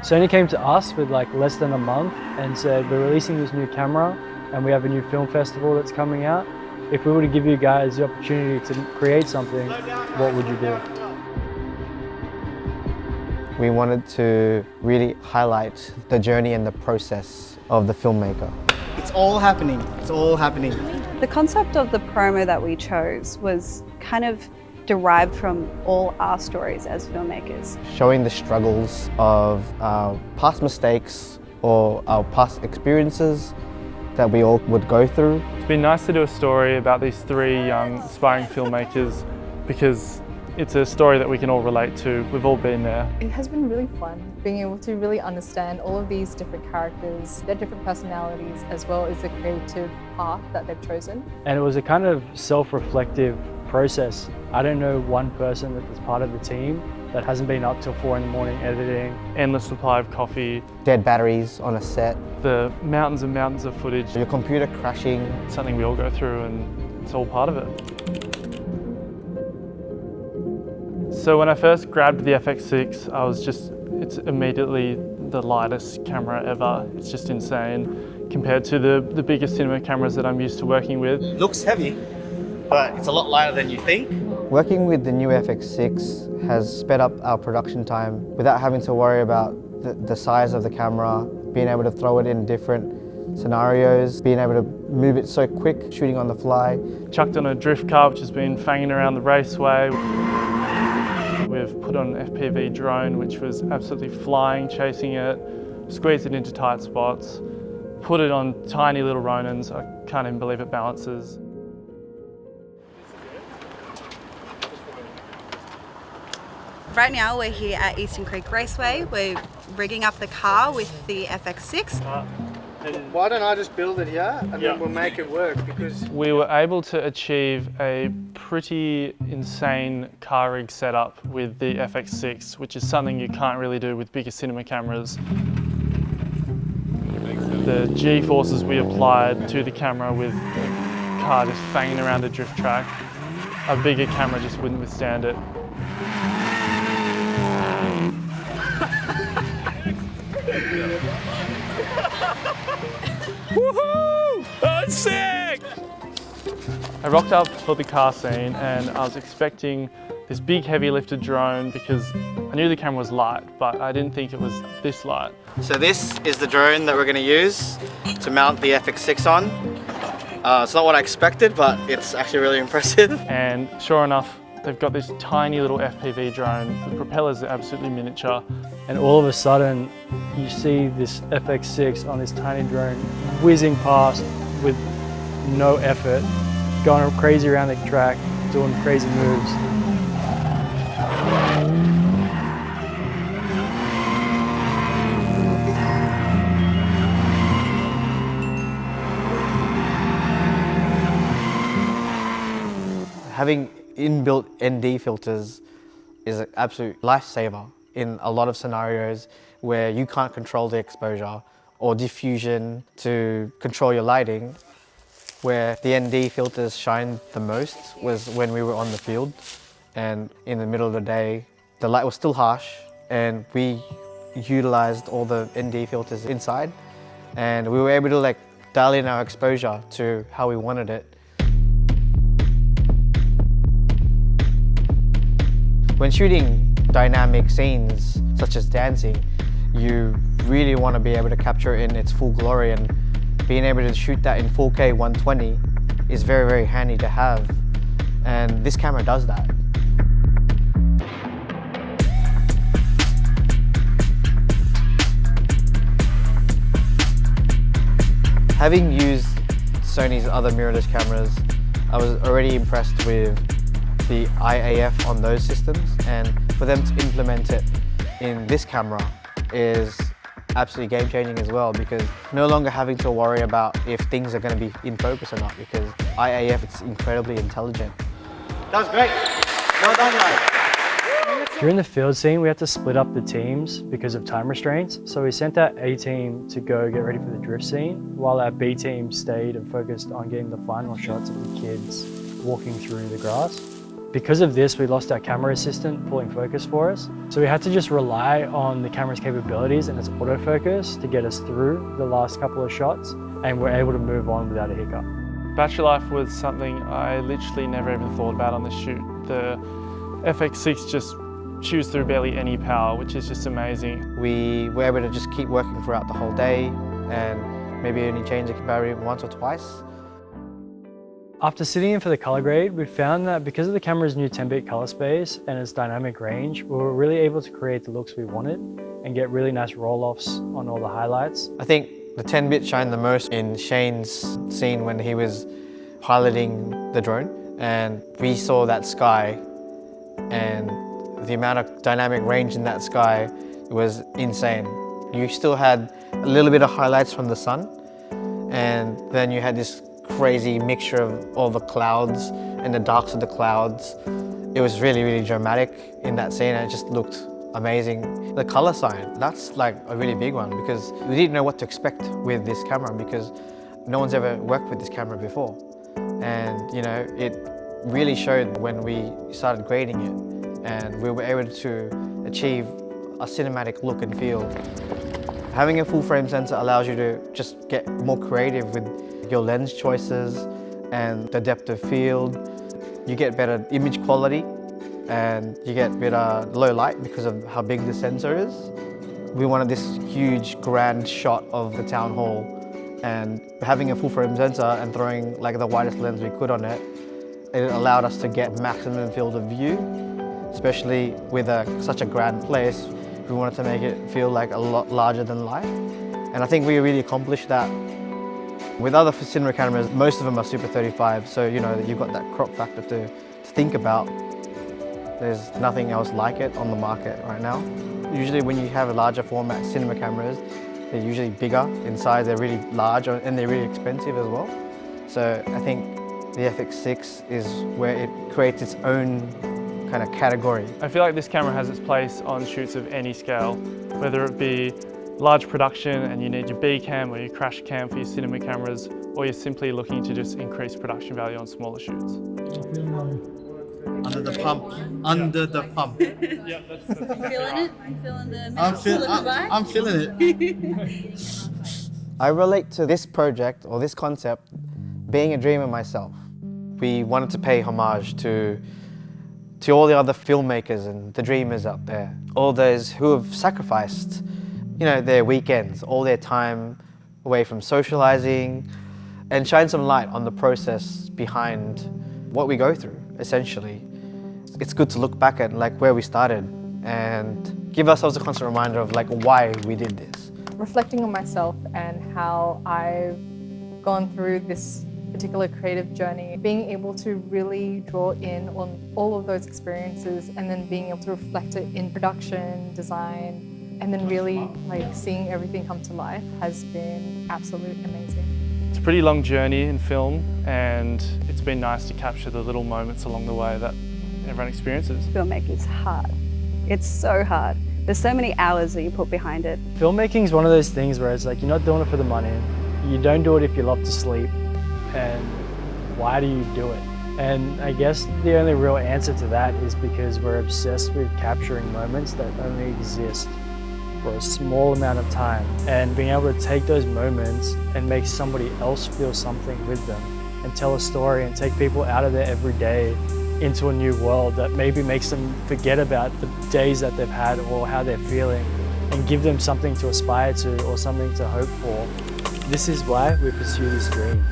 Sony came to us with like less than a month and said, we're releasing this new camera and we have a new film festival that's coming out. If we were to give you guys the opportunity to create something, what would you do? We wanted to really highlight the journey and the process of the filmmaker. It's all happening. It's all happening. The concept of the promo that we chose was kind of derived from all our stories as filmmakers. Showing the struggles of our past mistakes or our past experiences that we all would go through. It's been nice to do a story about these three young aspiring filmmakers because it's a story that we can all relate to. We've all been there. It has been really fun being able to really understand all of these different characters, their different personalities, as well as the creative path that they've chosen. And it was a kind of self-reflective process. I don't know one person that is part of the team that hasn't been up till 4 in the morning editing. Endless supply of coffee. Dead batteries on a set. The mountains and mountains of footage. Your computer crashing. It's something we all go through and it's all part of it. So when I first grabbed the FX6, it's immediately the lightest camera ever. It's just insane compared to the biggest cinema cameras that I'm used to working with. Looks heavy, but it's a lot lighter than you think. Working with the new FX6 has sped up our production time without having to worry about the size of the camera, being able to throw it in different scenarios, being able to move it so quick, shooting on the fly. Chucked on a drift car which has been fanging around the raceway. We've put on an FPV drone which was absolutely flying, chasing it, squeezed it into tight spots, put it on tiny little Ronins. I can't even believe it balances. Right now we're here at Eastern Creek Raceway. We're rigging up the car with the FX6. Why don't I just build it here and then we'll make it work, because we were able to achieve a pretty insane car rig setup with the FX6, which is something you can't really do with bigger cinema cameras. The G-forces we applied to the camera with the car just fanging around a drift track, a bigger camera just wouldn't withstand it. Woohoo! That's sick! I rocked up for the car scene and I was expecting this big heavy lifted drone because I knew the camera was light, but I didn't think it was this light. So this is the drone that we're going to use to mount the FX6 on. It's not what I expected, but it's actually really impressive. And sure enough, they've got this tiny little FPV drone. The propellers are absolutely miniature. And all of a sudden, you see this FX6 on this tiny drone whizzing past with no effort, going crazy around the track, doing crazy moves. Having inbuilt ND filters is an absolute lifesaver in a lot of scenarios where you can't control the exposure or diffusion to control your lighting. Where the ND filters shined the most was when we were on the field and in the middle of the day, the light was still harsh and we utilized all the ND filters inside and we were able to dial in our exposure to how we wanted it. When shooting dynamic scenes such as dancing, you really want to be able to capture it in its full glory, and being able to shoot that in 4K 120 is very, very handy to have. And this camera does that. Having used Sony's other mirrorless cameras, I was already impressed with the IAF on those systems, and for them to implement it in this camera is absolutely game-changing as well, because no longer having to worry about if things are going to be in focus or not, because IAF is incredibly intelligent. That was great. Well done, guys. During the field scene, we had to split up the teams because of time restraints. So we sent our A team to go get ready for the drift scene, while our B team stayed and focused on getting the final shots of the kids walking through the grass. Because of this, we lost our camera assistant pulling focus for us. So we had to just rely on the camera's capabilities and its autofocus to get us through the last couple of shots, and we're able to move on without a hiccup. Battery life was something I literally never even thought about on this shoot. The FX6 just chews through barely any power, which is just amazing. We were able to just keep working throughout the whole day and maybe only change the battery once or twice. After sitting in for the color grade, we found that because of the camera's new 10-bit color space and its dynamic range, we were really able to create the looks we wanted and get really nice roll-offs on all the highlights. I think the 10-bit shined the most in Shane's scene when he was piloting the drone, and we saw that sky, and the amount of dynamic range in that sky was insane. You still had a little bit of highlights from the sun, and then you had this crazy mixture of all the clouds and the darks of the clouds. It was really, really dramatic in that scene, and it just looked amazing. The color sign, that's like a really big one, because we didn't know what to expect with this camera because no one's ever worked with this camera before. And you know, it really showed when we started grading it, and we were able to achieve a cinematic look and feel. Having a full frame sensor allows you to just get more creative with your lens choices and the depth of field. You get better image quality, and you get better low light because of how big the sensor is. We wanted this huge grand shot of the town hall, and having a full frame sensor and throwing like the widest lens we could on it, it allowed us to get maximum field of view, especially with such a grand place. We wanted to make it feel like a lot larger than life, and I think we really accomplished that. With other cinema cameras, most of them are Super 35, so you know you've got that crop factor to think about. There's nothing else like it on the market right now. Usually when you have a larger format cinema cameras, they're usually bigger in size, they're really large, and they're really expensive as well. So I think the FX6 is where it creates its own kind of category. I feel like this camera has its place on shoots of any scale, whether it be large production and you need your B cam or your crash cam for your cinema cameras, or you're simply looking to just increase production value on smaller shoots. Under the pump, under the pump. Yeah, that's Feeling it? I'm feeling the I'm feeling it. I relate to this project or this concept being a dreamer myself. We wanted to pay homage to all the other filmmakers and the dreamers out there, all those who have sacrificed, you know, their weekends, all their time away from socializing, and shine some light on the process behind what we go through, essentially. It's good to look back at like where we started and give ourselves a constant reminder of like why we did this. Reflecting on myself and how I've gone through this particular creative journey, being able to really draw in on all of those experiences and then being able to reflect it in production, design, and then really like seeing everything come to life has been absolutely amazing. It's a pretty long journey in film, and it's been nice to capture the little moments along the way that everyone experiences. Filmmaking's hard. It's so hard. There's so many hours that you put behind it. Filmmaking is one of those things where it's like you're not doing it for the money. You don't do it if you love to sleep. And why do you do it? And I guess the only real answer to that is because we're obsessed with capturing moments that only exist for a small amount of time, and being able to take those moments and make somebody else feel something with them and tell a story and take people out of their everyday into a new world that maybe makes them forget about the days that they've had or how they're feeling, and give them something to aspire to or something to hope for. This is why we pursue this dream.